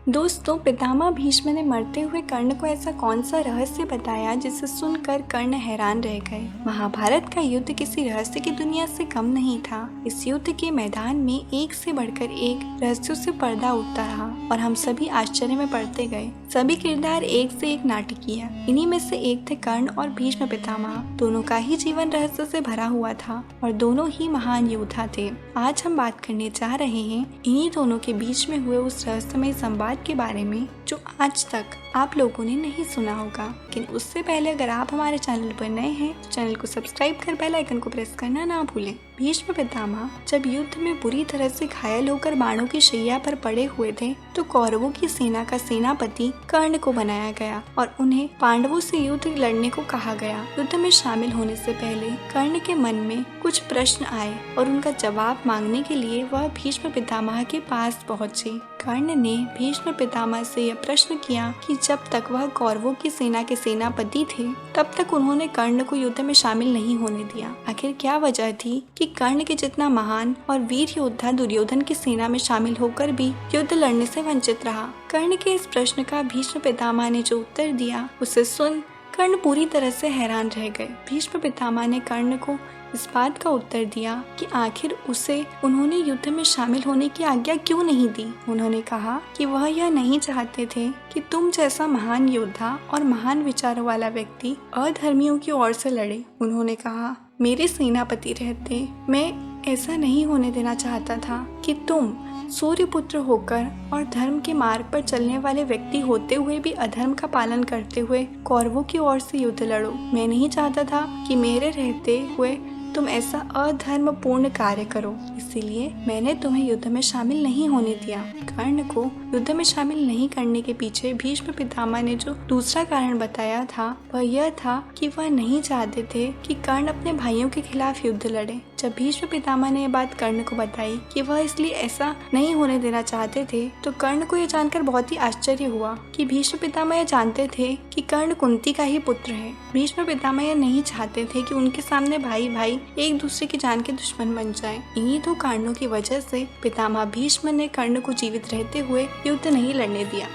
दोस्तों, पितामह भीष्म ने मरते हुए कर्ण को ऐसा कौन सा रहस्य बताया जिसे सुनकर कर्ण हैरान रह गए। महाभारत का युद्ध किसी रहस्य की दुनिया से कम नहीं था। इस युद्ध के मैदान में एक से बढ़कर एक रहस्यों से पर्दा उठता रहा और हम सभी आश्चर्य में पड़ते गए। सभी किरदार एक से एक नाटकीय। इन्हीं में से एक थे कर्ण और भीष्म पितामह। दोनों का ही जीवन रहस्य से भरा हुआ था और दोनों ही महान योद्धा थे। आज हम बात करने जा रहे हैं इन्हीं दोनों के बीच में हुए उस रहस्यमय संवाद के बारे में जो आज तक आप लोगों ने नहीं सुना होगा। लेकिन उससे पहले अगर आप हमारे चैनल पर नए हैं तो चैनल को सब्सक्राइब कर बेल आइकन को प्रेस करना ना भूलें। भीष्म पितामह जब युद्ध में बुरी तरह से घायल होकर बाणों की शैया पर पड़े हुए थे तो कौरवों की सेना का सेनापति कर्ण को बनाया गया और उन्हें पांडवों से युद्ध लड़ने को कहा गया। युद्ध में शामिल होने से पहले कर्ण के मन में कुछ प्रश्न आए और उनका जवाब मांगने के लिए वह भीष्म पितामह के पास पहुँचे। कर्ण ने भीष्म पितामह से यह प्रश्न किया कि जब तक वह कौरवों की सेना के सेनापति थे तब तक उन्होंने कर्ण को युद्ध में शामिल नहीं होने दिया। आखिर क्या वजह थी कि कर्ण के जितना महान और वीर योद्धा दुर्योधन की सेना में शामिल होकर भी युद्ध लड़ने से वंचित रहा। कर्ण के इस प्रश्न का भीष्म पितामह ने जो उत्तर दिया उसे सुन कर्ण पूरी तरह से हैरान रह गए। भीष्म पितामह ने कर्ण को इस बात का उत्तर दिया कि आखिर उसे उन्होंने युद्ध में शामिल होने की आज्ञा क्यों नहीं दी। उन्होंने कहा कि वह यह नहीं चाहते थे कि तुम जैसा महान योद्धा और महान विचारों वाला व्यक्ति अधर्मियों की ओर से लड़े। उन्होंने कहा, मेरे सेनापति रहते मैं ऐसा नहीं होने देना चाहता था कि तुम सूर्यपुत्र होकर और धर्म के मार्ग पर चलने वाले व्यक्ति होते हुए भी अधर्म का पालन करते हुए कौरवों की ओर से युद्ध लड़ो। मैं नहीं चाहता था कि मेरे रहते हुए तुम ऐसा अधर्मपूर्ण कार्य करो, इसीलिए मैंने तुम्हें युद्ध में शामिल नहीं होने दिया। कर्ण को युद्ध में शामिल नहीं करने के पीछे भीष्म पितामह ने जो दूसरा कारण बताया था वह यह था कि वह नहीं चाहते थे कि कर्ण अपने भाइयों के खिलाफ युद्ध लड़े। जब भीष्म पितामह ने यह बात कर्ण को बताई कि वह इसलिए ऐसा नहीं होने देना चाहते थे तो कर्ण को यह जानकर बहुत ही आश्चर्य हुआ कि भीष्म पितामह यह जानते थे कि कर्ण कुंती का ही पुत्र है। भीष्म पितामह यह नहीं चाहते थे कि उनके सामने भाई भाई एक दूसरे की जान के दुश्मन बन जाएं। इन्हीं दो कारणों की वजह से पितामह भीष्म ने कर्ण को जीवित रहते हुए युद्ध नहीं लड़ने दिया।